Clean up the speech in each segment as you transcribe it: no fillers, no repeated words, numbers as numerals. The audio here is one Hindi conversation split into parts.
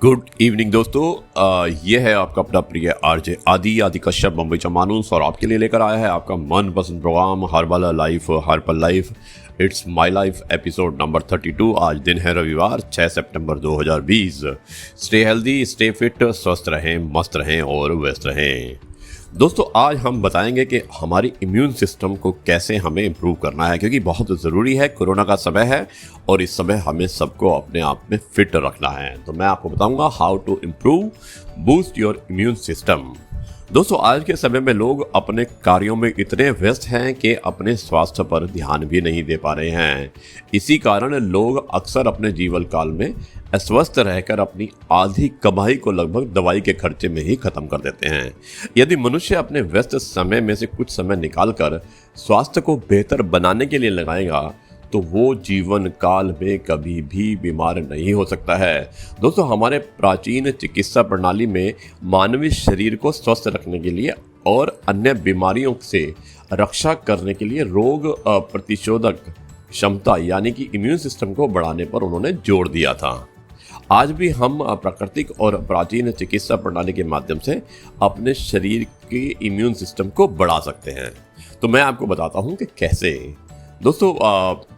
गुड इवनिंग दोस्तों। ये है आपका अपना प्रिय आरजे आदि कश्यप मुंबई का मानूस और आपके लिए लेकर आया है आपका मनपसंद programme herbal life herbal life it's my life episode number 32। आज दिन है रविवार 6 सितंबर 2020। स्टे हेल्दी, स्टे फिट, स्वस्थ रहें, मस्त रहें और व्यस्त रहें। दोस्तों आज हम बताएंगे कि हमारी इम्यून सिस्टम को कैसे हमें इम्प्रूव करना है, क्योंकि बहुत ज़रूरी है। कोरोना का समय है और इस समय हमें सबको अपने आप में फिट रखना है। तो मैं आपको बताऊंगा how to improve boost your immune system. दोस्तों आज के समय में लोग अपने कार्यों में इतने व्यस्त हैं कि अपने स्वास्थ्य पर ध्यान भी नहीं दे पा रहे हैं। इसी कारण लोग अक्सर अपने जीवन काल में अस्वस्थ रहकर अपनी आधी कमाई को लगभग दवाई के खर्चे में ही खत्म कर देते हैं। यदि मनुष्य अपने व्यस्त समय में से कुछ समय निकालकर स्वास्थ्य को बेहतर बनाने के लिए लगाएगा तो वो जीवन काल में कभी भी बीमार नहीं हो सकता है। दोस्तों हमारे प्राचीन चिकित्सा प्रणाली में मानवीय शरीर को स्वस्थ रखने के लिए और अन्य बीमारियों से रक्षा करने के लिए रोग प्रतिशोधक क्षमता यानी कि इम्यून सिस्टम को बढ़ाने पर उन्होंने जोर दिया था। आज भी हम प्राकृतिक और प्राचीन चिकित्सा प्रणाली के माध्यम से अपने शरीर के इम्यून सिस्टम को बढ़ा सकते हैं। तो मैं आपको बताता हूँ कि कैसे। दोस्तों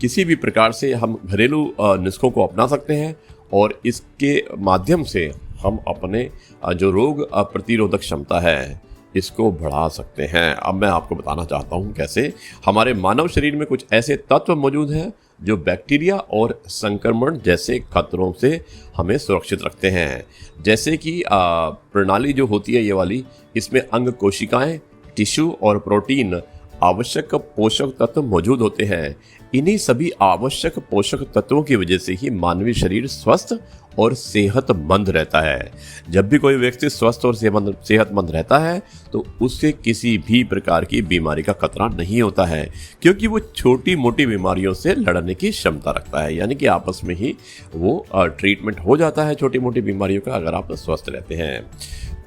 किसी भी प्रकार से हम घरेलू नुस्खों को अपना सकते हैं और इसके माध्यम से हम अपने जो रोग प्रतिरोधक क्षमता है इसको बढ़ा सकते हैं। अब मैं आपको बताना चाहता हूँ कैसे। हमारे मानव शरीर में कुछ ऐसे तत्व मौजूद हैं जो बैक्टीरिया और संक्रमण जैसे खतरों से हमें सुरक्षित रखते हैं। जैसे कि प्रणाली जो होती है ये वाली, इसमें अंग कोशिकाएं, टिश्यू और प्रोटीन आवश्यक पोषक तत्व मौजूद होते हैं। इन्हीं सभी आवश्यक पोषक तत्वों की वजह से ही मानवीय शरीर स्वस्थ और सेहतमंद रहता है। जब भी कोई व्यक्ति स्वस्थ और सेहतमंद रहता है तो उससे किसी भी प्रकार की बीमारी का खतरा नहीं होता है, क्योंकि वो छोटी मोटी बीमारियों से लड़ने की क्षमता रखता है। यानी कि आपस में ही वो ट्रीटमेंट हो जाता है छोटी मोटी बीमारियों का, अगर आप स्वस्थ रहते हैं।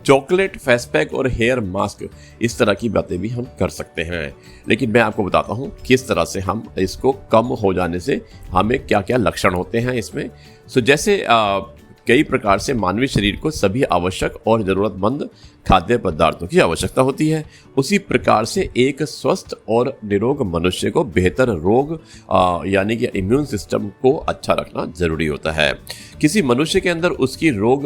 चॉकलेट, फेस पैक और हेयर मास्क, इस तरह की बातें भी हम कर सकते हैं। लेकिन मैं आपको बताता हूँ किस तरह से हम इसको कम हो जाने से हमें क्या क्या लक्षण होते हैं इसमें। जैसे कई प्रकार से मानवीय शरीर को सभी आवश्यक और ज़रूरतमंद खाद्य पदार्थों की आवश्यकता होती है, उसी प्रकार से एक स्वस्थ और निरोग मनुष्य को बेहतर रोग यानी कि इम्यून सिस्टम को अच्छा रखना जरूरी होता है। किसी मनुष्य के अंदर उसकी रोग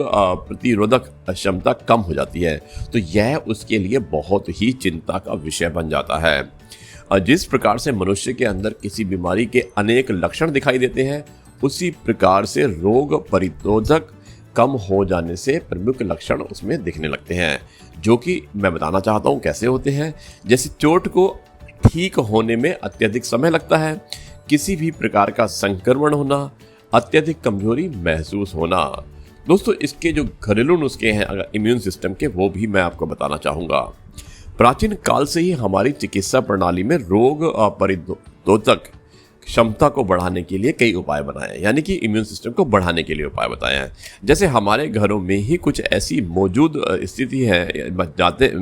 प्रतिरोधक क्षमता कम हो जाती है तो यह उसके लिए बहुत ही चिंता का विषय बन जाता है। जिस प्रकार से मनुष्य के अंदर किसी बीमारी के अनेक लक्षण दिखाई देते हैं, उसी प्रकार से रोग प्रतिरोधक कम हो जाने से प्रमुख लक्षण उसमें दिखने लगते हैं, जो कि मैं बताना चाहता हूँ कैसे होते हैं। जैसे चोट को ठीक होने में अत्यधिक समय लगता है, किसी भी प्रकार का संक्रमण होना, अत्यधिक कमजोरी महसूस होना। दोस्तों इसके जो घरेलू नुस्खे हैं अगर इम्यून सिस्टम के, वो भी मैं आपको बताना चाहूँगा। प्राचीन काल से ही हमारी चिकित्सा प्रणाली में रोग प्रतिरोधक क्षमता को बढ़ाने के लिए कई उपाय बनाए हैं, यानी कि इम्यून सिस्टम को बढ़ाने के लिए उपाय बताए हैं। जैसे हमारे घरों में ही कुछ ऐसी मौजूद स्थिति है,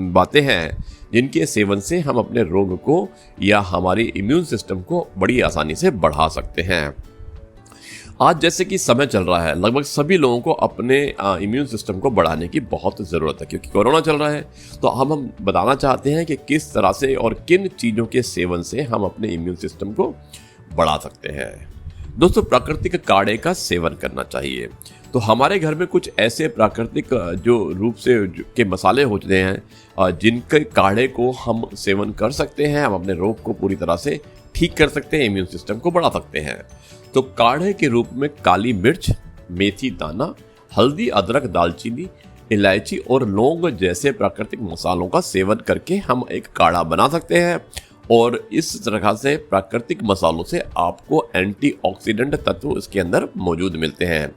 बातें हैं जिनके सेवन से हम अपने रोग को या हमारी इम्यून सिस्टम को बड़ी आसानी से बढ़ा सकते हैं। आज जैसे कि समय चल रहा है, लगभग सभी लोगों को अपने इम्यून सिस्टम को बढ़ाने की बहुत ज़रूरत है, क्योंकि कोरोना चल रहा है। तो हम बताना चाहते हैं कि किस तरह से और किन चीज़ों के सेवन से हम अपने इम्यून सिस्टम को बढ़ा सकते हैं। दोस्तों प्राकृतिक काढ़े का सेवन करना चाहिए। तो हमारे घर में कुछ ऐसे प्राकृतिक जो रूप से के मसाले होते हैं जिनके काढ़े को हम सेवन कर सकते हैं, हम अपने रोग को पूरी तरह से ठीक कर सकते हैं, इम्यून सिस्टम को बढ़ा सकते हैं। तो काढ़े के रूप में काली मिर्च, मेथी दाना, हल्दी, अदरक, दालचीनी, इलायची और लौंग जैसे प्राकृतिक मसालों का सेवन करके हम एक काढ़ा बना सकते हैं। और इस तरह से प्राकृतिक मसालों से आपको एंटीऑक्सीडेंट तत्व इसके अंदर मौजूद मिलते हैं,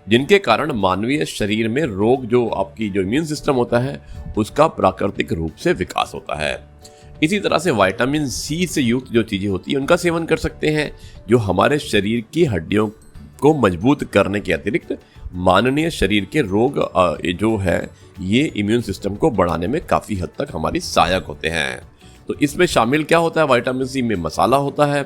जिनके कारण मानवीय शरीर में रोग जो आपकी जो इम्यून सिस्टम होता है उसका प्राकृतिक रूप से विकास होता है। इसी तरह से विटामिन सी से युक्त जो चीज़ें होती हैं उनका सेवन कर सकते हैं, जो हमारे शरीर की हड्डियों को मजबूत करने के अतिरिक्त मानवीय शरीर के रोग जो है ये इम्यून सिस्टम को बढ़ाने में काफ़ी हद तक हमारी सहायक होते हैं। तो इसमें शामिल क्या होता है? विटामिन सी में मसाला होता है,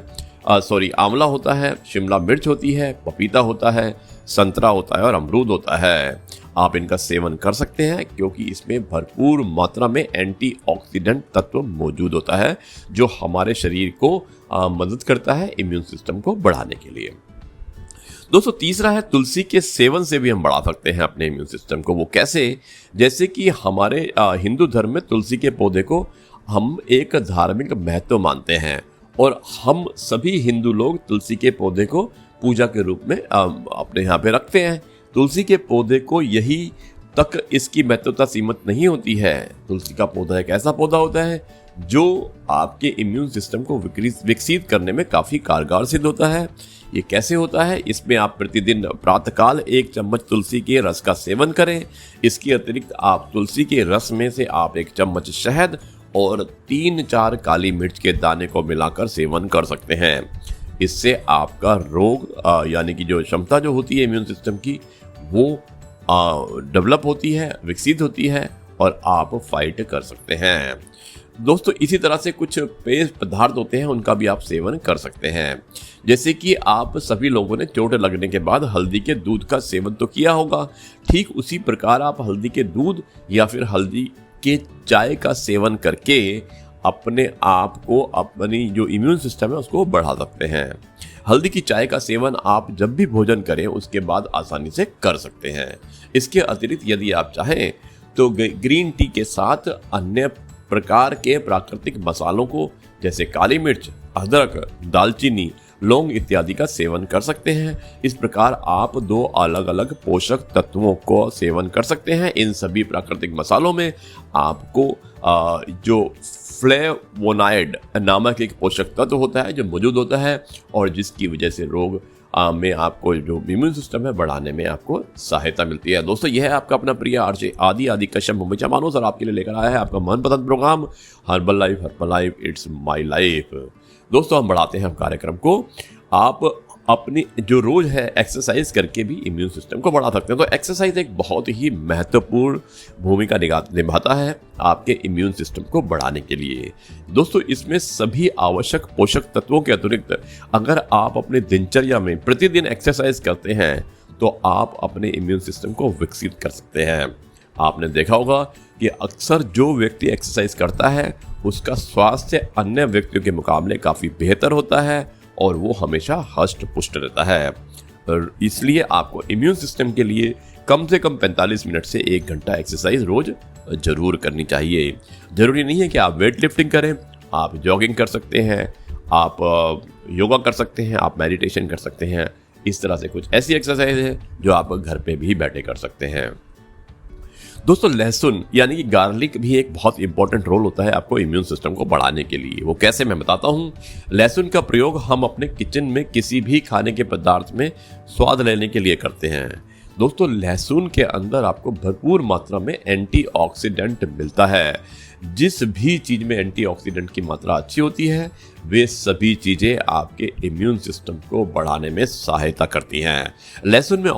आंवला होता है, शिमला मिर्च होती है, पपीता होता है, संतरा होता है और अमरूद होता है। आप इनका सेवन कर सकते हैं क्योंकि इसमें भरपूर मात्रा में एंटीऑक्सीडेंट तत्व मौजूद होता है जो हमारे शरीर को मदद करता है इम्यून सिस्टम को बढ़ाने के लिए। दोस्तों तीसरा है तुलसी के सेवन से भी हम बढ़ा सकते हैं अपने इम्यून सिस्टम को। वो कैसे? जैसे कि हमारे हिंदू धर्म में तुलसी के पौधे को हम एक धार्मिक महत्व मानते हैं और हम सभी हिंदू लोग तुलसी के पौधे को पूजा के रूप में अपने यहाँ पे रखते हैं। तुलसी के पौधे को यही तक इसकी महत्वता सीमित नहीं होती है। तुलसी का पौधा एक ऐसा पौधा होता है जो आपके इम्यून सिस्टम को विकसित करने में काफ़ी कारगर सिद्ध होता है। ये कैसे होता है? इसमें आप प्रतिदिन प्रातःकाल 1 चम्मच तुलसी के रस का सेवन करें। इसके अतिरिक्त आप तुलसी के रस में से आप 1 चम्मच शहद और 3-4 काली मिर्च के दाने को मिलाकर सेवन कर सकते हैं। इससे आपका रोग यानी कि जो क्षमता जो होती है इम्यून सिस्टम की वो डेवलप होती है, विकसित होती है और आप फाइट कर सकते हैं। दोस्तों इसी तरह से कुछ पेय पदार्थ होते हैं उनका भी आप सेवन कर सकते हैं। जैसे कि आप सभी लोगों ने चोट लगने के बाद हल्दी के दूध का सेवन तो किया होगा, ठीक उसी प्रकार आप हल्दी के दूध या फिर हल्दी के चाय का सेवन करके अपने आप को अपनी जो इम्यून सिस्टम है उसको बढ़ा सकते हैं। हल्दी की चाय का सेवन आप जब भी भोजन करें उसके बाद आसानी से कर सकते हैं। इसके अतिरिक्त यदि आप चाहें तो ग्रीन टी के साथ अन्य प्रकार के प्राकृतिक मसालों को जैसे काली मिर्च, अदरक, दालचीनी, लौंग इत्यादि का सेवन कर सकते हैं। इस प्रकार आप 2 अलग अलग पोषक तत्वों को सेवन कर सकते हैं। इन सभी प्राकृतिक मसालों में आपको जो फ्लेवोनाइड नामक एक पोषक तत्व होता है जो मौजूद होता है और जिसकी वजह से रोग में आपको जो इम्यून सिस्टम है बढ़ाने में आपको सहायता मिलती है। दोस्तों यह है आपका अपना प्रिय आरजे आदि कश्यप मुंबई चामानो सर आपके लिए लेकर आया है आपका मनपसंद programme herbal life it's my life. दोस्तों हम बढ़ाते हैं कार्यक्रम को। आप अपनी जो रोज है एक्सरसाइज करके भी इम्यून सिस्टम को बढ़ा सकते हैं। तो एक्सरसाइज एक बहुत ही महत्वपूर्ण भूमिका निभाता है आपके इम्यून सिस्टम को बढ़ाने के लिए। दोस्तों इसमें सभी आवश्यक पोषक तत्वों के अतिरिक्त अगर आप अपने दिनचर्या में प्रतिदिन एक्सरसाइज करते हैं तो आप अपने इम्यून सिस्टम को विकसित कर सकते हैं। आपने देखा होगा कि अक्सर जो व्यक्ति एक्सरसाइज करता है उसका स्वास्थ्य अन्य व्यक्तियों के मुकाबले काफ़ी बेहतर होता है और वो हमेशा हष्ट पुष्ट रहता है। और इसलिए आपको इम्यून सिस्टम के लिए कम से कम 45 मिनट से 1 घंटा एक्सरसाइज रोज जरूर करनी चाहिए। जरूरी नहीं है कि आप वेट लिफ्टिंग करें, आप जॉगिंग कर सकते हैं, आप योगा कर सकते हैं, आप मेडिटेशन कर सकते हैं। इस तरह से कुछ ऐसी एक्सरसाइज है जो आप घर पे भी बैठे कर सकते हैं। दोस्तों लहसुन यानी कि गार्लिक भी एक बहुत इंपॉर्टेंट रोल होता है आपको इम्यून सिस्टम को बढ़ाने के लिए। वो कैसे मैं बताता हूँ। लहसुन का प्रयोग हम अपने किचन में किसी भी खाने के पदार्थ में स्वाद लेने के लिए करते हैं। दोस्तों लहसुन के अंदर आपको भरपूर मात्रा में एंटीऑक्सीडेंट मिलता है। जिस भी चीज़ में एंटीऑक्सीडेंट की मात्रा अच्छी होती है वे सभी चीज़ें आपके इम्यून सिस्टम को बढ़ाने में सहायता करती हैं। लहसुन में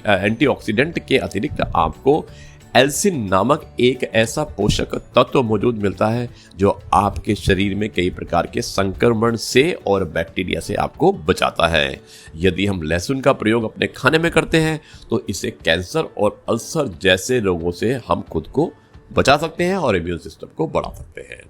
एंटीऑक्सीडेंट के अतिरिक्त आपको एल्सिन नामक एक ऐसा पोषक तत्व मौजूद मिलता है जो आपके शरीर में कई प्रकार के संक्रमण से और बैक्टीरिया से आपको बचाता है। यदि हम लहसुन का प्रयोग अपने खाने में करते हैं तो इससे कैंसर और अल्सर जैसे रोगों से हम खुद को बचा सकते हैं और इम्यून सिस्टम को बढ़ा सकते हैं।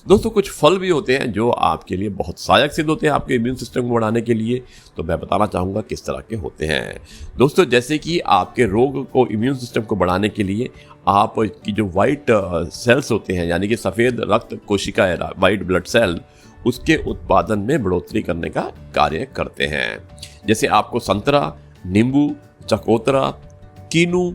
दोस्तों कुछ फल भी होते हैं जो आपके लिए बहुत सहायक सिद्ध होते हैं आपके इम्यून सिस्टम को बढ़ाने के लिए। तो मैं बताना चाहूँगा किस तरह के होते हैं। दोस्तों जैसे कि आपके रोग को इम्यून सिस्टम को बढ़ाने के लिए आपकी जो वाइट सेल्स होते हैं यानी कि सफ़ेद रक्त कोशिकाएं वाइट ब्लड सेल उसके उत्पादन में बढ़ोतरी करने का कार्य करते हैं। जैसे आपको संतरा, नींबू, चकोतरा, कीनू,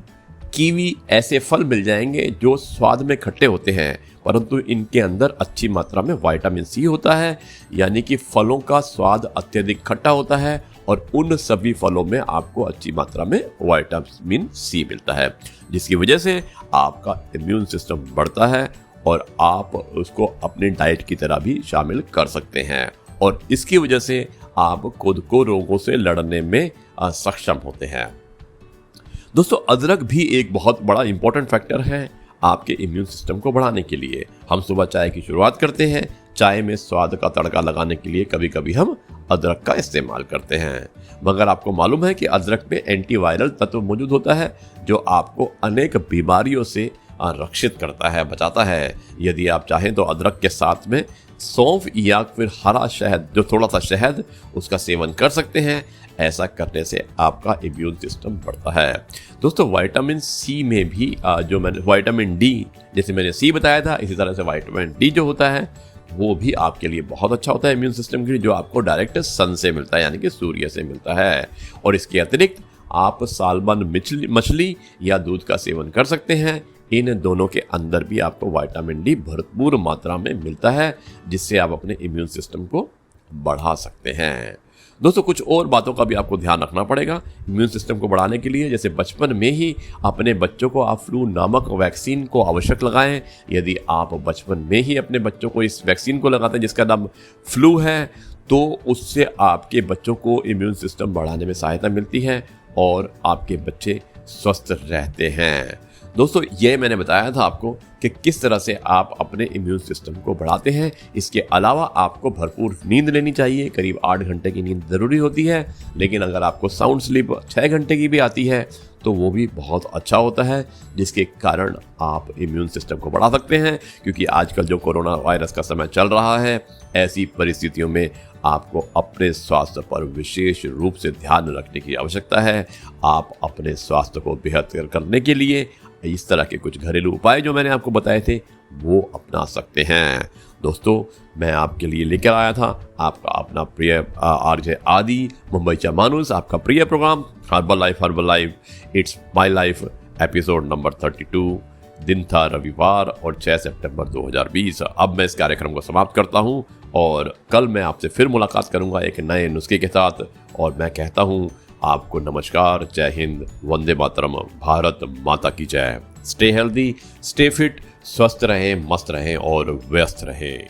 कीवी ऐसे फल मिल जाएंगे जो स्वाद में खट्टे होते हैं परंतु इनके अंदर अच्छी मात्रा में विटामिन सी होता है यानी कि फलों का स्वाद अत्यधिक खट्टा होता है और उन सभी फलों में आपको अच्छी मात्रा में विटामिन सी मिलता है जिसकी वजह से आपका इम्यून सिस्टम बढ़ता है और आप उसको अपनी डाइट की तरह भी शामिल कर सकते हैं और इसकी वजह से आप खुद को रोगों से लड़ने में सक्षम होते हैं। दोस्तों अदरक भी एक बहुत बड़ा इंपॉर्टेंट फैक्टर है आपके इम्यून सिस्टम को बढ़ाने के लिए। हम सुबह चाय की शुरुआत करते हैं, चाय में स्वाद का तड़का लगाने के लिए कभी कभी हम अदरक का इस्तेमाल करते हैं। मगर आपको मालूम है कि अदरक में एंटीवायरल तत्व मौजूद होता है जो आपको अनेक बीमारियों से रक्षित करता है, बचाता है। यदि आप चाहें तो अदरक के साथ में सौंफ या फिर हरा शहद, जो थोड़ा सा शहद, उसका सेवन कर सकते हैं। ऐसा करने से आपका इम्यून सिस्टम बढ़ता है। दोस्तों, विटामिन सी में भी जो मैंने विटामिन डी, जैसे मैंने सी बताया था, इसी तरह से विटामिन डी जो होता है वो भी आपके लिए बहुत अच्छा होता है इम्यून सिस्टम के लिए, जो आपको डायरेक्ट सन से मिलता है, यानी कि सूर्य से मिलता है। और इसके अतिरिक्त आप सालमन मछली या दूध का सेवन कर सकते हैं। इन दोनों के अंदर भी आपको विटामिन डी भरपूर मात्रा में मिलता है, जिससे आप अपने इम्यून सिस्टम को बढ़ा सकते हैं। दोस्तों, कुछ और बातों का भी आपको ध्यान रखना पड़ेगा इम्यून सिस्टम को बढ़ाने के लिए। जैसे बचपन में ही अपने बच्चों को आप फ्लू नामक वैक्सीन को आवश्यक लगाएं। यदि आप बचपन में ही अपने बच्चों को इस वैक्सीन को लगाते हैं जिसका नाम फ्लू है, तो उससे आपके बच्चों को इम्यून सिस्टम बढ़ाने में सहायता मिलती है और आपके बच्चे स्वस्थ रहते हैं। दोस्तों, ये मैंने बताया था आपको कि किस तरह से आप अपने इम्यून सिस्टम को बढ़ाते हैं। इसके अलावा आपको भरपूर नींद लेनी चाहिए। करीब 8 घंटे की नींद ज़रूरी होती है, लेकिन अगर आपको साउंड स्लीप 6 घंटे की भी आती है तो वो भी बहुत अच्छा होता है, जिसके कारण आप इम्यून सिस्टम को बढ़ा सकते हैं। क्योंकि आजकल जो कोरोना वायरस का समय चल रहा है, ऐसी परिस्थितियों में आपको अपने स्वास्थ्य पर विशेष रूप से ध्यान रखने की आवश्यकता है। आप अपने स्वास्थ्य को बेहतर करने के लिए इस तरह के कुछ घरेलू उपाय जो मैंने आपको बताए थे वो अपना सकते हैं। दोस्तों, मैं आपके लिए लेकर आया था आपका अपना प्रिय आरजे आदि, मुंबई चा मानुस, आपका प्रिय programme herbal life it's my life, episode number 32। दिन था रविवार और 6 सितंबर 2020। अब मैं इस कार्यक्रम को समाप्त करता हूं और कल मैं आपसे फिर मुलाकात करूंगा एक नए नुस्खे के साथ। और मैं कहता हूं आपको नमस्कार, जय हिंद, वंदे मातरम, भारत माता की जय। स्टे हेल्दी, स्टे फिट, स्वस्थ रहें, मस्त रहें और व्यस्त रहें।